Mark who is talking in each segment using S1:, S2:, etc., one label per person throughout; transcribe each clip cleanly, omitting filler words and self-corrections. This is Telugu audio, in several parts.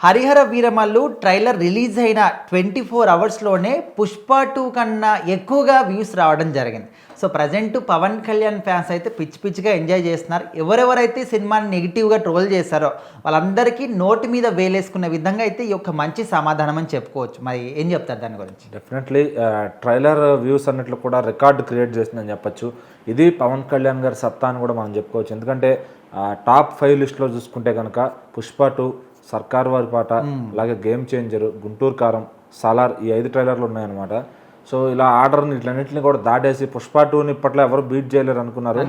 S1: హరిహర వీరమల్లు ట్రైలర్ రిలీజ్ అయిన 24 అవర్స్లోనే పుష్ప 2 కన్నా ఎక్కువగా వ్యూస్ రావడం జరిగింది. So present Pawan Kalyan fans అయితే పిచ్చి పిచ్చిగా ఎంజాయ్ చేస్తున్నారు. ఎవరెవరైతే సినిమాని నెగిటివ్గా ట్రోల్ చేశారో వాళ్ళందరికీ నోటి మీద వేలేసుకునే విధంగా అయితే ఈ యొక్క మంచి సమాధానం అని చెప్పుకోవచ్చు. మరి ఏం చెప్తారు దాని గురించి?
S2: డెఫినెట్లీ ట్రైలర్ వ్యూస్ అన్నిట్లో కూడా రికార్డు క్రియేట్ చేసిందని చెప్పొచ్చు. ఇది పవన్ కళ్యాణ్ గారి సత్తా అని కూడా మనం చెప్పుకోవచ్చు. ఎందుకంటే టాప్ 5 లిస్ట్లో చూసుకుంటే కనుక పుష్ప 2, సర్కార్ వారి పాట, అలాగే గేమ్ చేంజర్, గుంటూరు కారం, సాలార్, ఈ 5 ట్రైలర్లు ఉన్నాయన్నమాట. సో ఇలా ఆర్డర్ని ఇట్లన్నింటినీ కూడా దాటేసి పుష్ప 2ని ఇప్పట్లో ఎవరు బీట్ చేయలేరు అనుకున్నారు.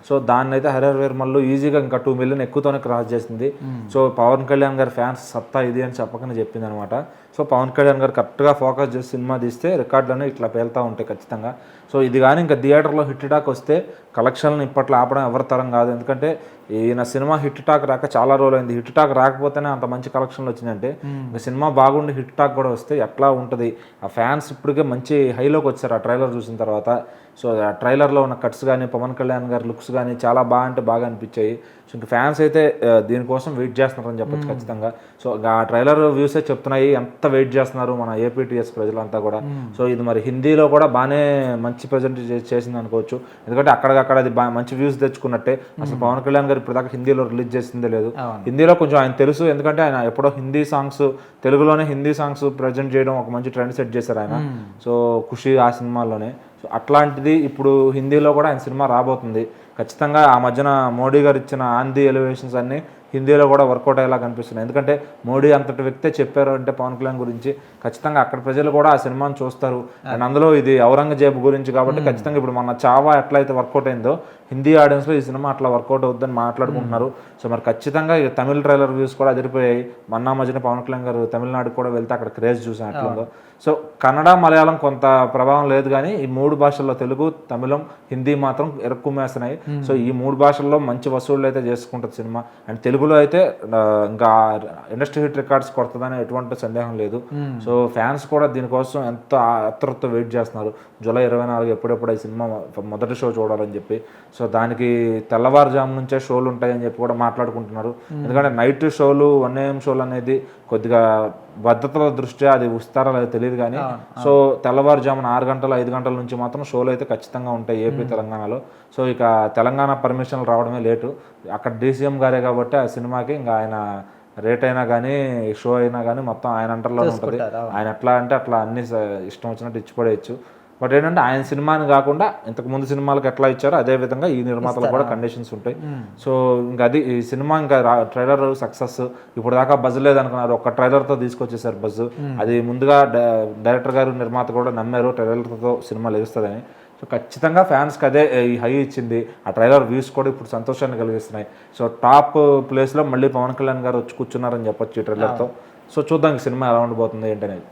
S2: సో దాన్ని అయితే హరిహర వీరమల్లు ఈజీగా ఇంకా 2 మిలియన్ ఎక్కువతోనే క్రాస్ చేసింది. సో పవన్ కళ్యాణ్ గారి ఫ్యాన్స్ సత్తా ఇది అని చెప్పకనే చెప్పింది అనమాట. సో పవన్ కళ్యాణ్ గారు కరెక్ట్గా ఫోకస్ చేసి సినిమా తీస్తే రికార్డులన్నీ ఇట్లా పేలుతూ ఉంటాయి ఖచ్చితంగా. సో ఇది కానీ ఇంకా థియేటర్లో హిట్ టాక్ వస్తే కలెక్షన్లను ఇప్పట్లో ఆపడం ఎవరి తరం కాదు. ఎందుకంటే ఈయన సినిమా హిట్ టాక్ రాక చాలా రోజులు అయింది. హిట్ టాక్ రాకపోతేనే అంత మంచి కలెక్షన్లు వచ్చిందంటే ఇంకా సినిమా బాగుండి హిట్ టాక్ కూడా వస్తే ఎట్లా ఉంటుంది? ఆ ఫ్యాన్స్ ఇప్పటికే మంచి హైలోకి వచ్చారు ఆ ట్రైలర్ చూసిన తర్వాత. సో ఆ ట్రైలర్లో ఉన్న కట్స్ కానీ పవన్ కళ్యాణ్ గారి లుక్స్ కానీ చాలా బాగా అంటే బాగా అనిపించాయి. సో ఇంకా ఫ్యాన్స్ అయితే దీనికోసం వెయిట్ చేస్తున్నారని చెప్పొచ్చు ఖచ్చితంగా. సో ఆ ట్రైలర్ వ్యూసే చెప్తున్నాయి ఎంత వెయిట్ చేస్తున్నారు మన ఏపీటీఎస్ ప్రజలంతా కూడా. సో ఇది మరి హిందీలో కూడా బాగానే మంచి ప్రజెంట్ చేసింది అనుకోవచ్చు. ఎందుకంటే అక్కడికక్కడ అది మంచి వ్యూస్ తెచ్చుకున్నట్టే. అసలు పవన్ కళ్యాణ్ గారు ఇప్పటిదాకా హిందీలో రిలీజ్ చేసిందే లేదు. హిందీలో కొంచెం ఆయన తెలుసు, ఎందుకంటే ఆయన ఎప్పుడో హిందీ సాంగ్స్, తెలుగులోనే హిందీ సాంగ్స్ ప్రజెంట్ చేయడం ఒక మంచి ట్రెండ్ సెట్ చేశారు ఆయన. సో ఖుషి ఆ సినిమాలోనే. సో అట్లాంటిది ఇప్పుడు హిందీలో కూడా ఆయన సినిమా రాబోతుంది ఖచ్చితంగా. ఆ మధ్యన మోడీ గారు ఇచ్చిన ఆంధీ ఎలివేషన్స్ అన్నీ హిందీలో కూడా వర్కౌట్ అయ్యేలా కనిపిస్తున్నాయి. ఎందుకంటే మోడీ అంతటి వ్యక్తే చెప్పారు అంటే పవన్ కళ్యాణ్ గురించి, ఖచ్చితంగా అక్కడ ప్రజలు కూడా ఆ సినిమాని చూస్తారు. అండ్ అందులో ఇది ఔరంగజేబు గురించి కాబట్టి ఖచ్చితంగా ఇప్పుడు మన చావా ఎట్లయితే వర్కౌట్ అయిందో హిందీ ఆడియన్స్లో ఈ సినిమా అట్లా వర్కౌట్ అవుతుందని మాట్లాడుకుంటున్నారు. సో మరి ఖచ్చితంగా ఇక తమిళ ట్రైలర్ వ్యూస్ కూడా అదిరిపోయాయి. మొన్న మధ్యన పవన్ కళ్యాణ్ గారు తమిళనాడుకు కూడా వెళ్తే అక్కడ క్రేజ్ చూసాను అట్లుందో. సో కన్నడ, మలయాళం కొంత ప్రభావం లేదు, కానీ ఈ 3 భాషల్లో తెలుగు, తమిళం, హిందీ మాత్రం ఎరుక్కుమేస్తున్నాయి. సో ఈ 3 భాషల్లో మంచి వసూళ్ళు అయితే చేసుకుంటుంది సినిమా. అండ్ తెలుగులో అయితే ఇంకా ఇండస్ట్రీ హిట్ రికార్డ్స్ కొడుతుందని ఎటువంటి సందేహం లేదు. సో ఫ్యాన్స్ కూడా దీనికోసం ఎంత ఆత్రుతతో వెయిట్ చేస్తున్నారు. జూలై 24 ఎప్పుడెప్పుడు ఈ సినిమా మొదటి షో చూడాలని చెప్పి. సో దానికి తెల్లవారుజాము నుంచే షోలు ఉంటాయని చెప్పి కూడా మాట్లాడుకుంటున్నారు. ఎందుకంటే నైట్ షోలు, 1 AM షోలు అనేది కొద్దిగా భద్రతల దృష్ట్యా అది ఉస్తారా లేదో తెలియదు, కానీ సో తెల్లవారుజామున 6 గంటలు 5 గంటల నుంచి మాత్రం షోలు అయితే ఖచ్చితంగా ఉంటాయి ఏపీ తెలంగాణలో. సో ఇక తెలంగాణ పర్మిషన్లు రావడమే లేటు. అక్కడ డీసీఎం గారే కాబట్టి ఆ సినిమాకి ఇంకా ఆయన రేట్ అయినా కానీ షో అయినా కానీ మొత్తం ఆయన అంటర్లోనే ఉంటుంది. ఆయన ఎట్లా అంటే అట్లా అన్ని ఇష్టం వచ్చినట్టు ఇచ్చిపడేయచ్చు. బట్ ఏంటంటే ఆయన సినిమాని కాకుండా ఇంతకు ముందు సినిమాలకు ఎట్లా ఇచ్చారో అదే విధంగా ఈ నిర్మాతలకు కూడా కండిషన్స్ ఉంటాయి. సో ఇంకా అది ఈ సినిమా ఇంకా ట్రైలర్ సక్సెస్. ఇప్పుడు దాకా బజ్ లేదనుకున్నారు, ఒక్క ట్రైలర్తో తీసుకొచ్చేసారు బజ్. అది ముందుగా డైరెక్టర్ గారు, నిర్మాత కూడా నమ్మారు ట్రైలర్తో సినిమా లెగుస్తుందని. సో ఖచ్చితంగా ఫ్యాన్స్కి అదే ఈ హై ఇచ్చింది. ఆ ట్రైలర్ వ్యూస్ కూడా ఇప్పుడు సంతోషాన్ని కలిగిస్తున్నాయి. సో టాప్ ప్లేస్లో మళ్ళీ పవన్ కళ్యాణ్ గారు వచ్చి కూర్చున్నారని చెప్పొచ్చు ఈ ట్రైలర్తో. సో చూద్దాం ఈ సినిమా ఎలా ఉండబోతుంది ఏంటనేది.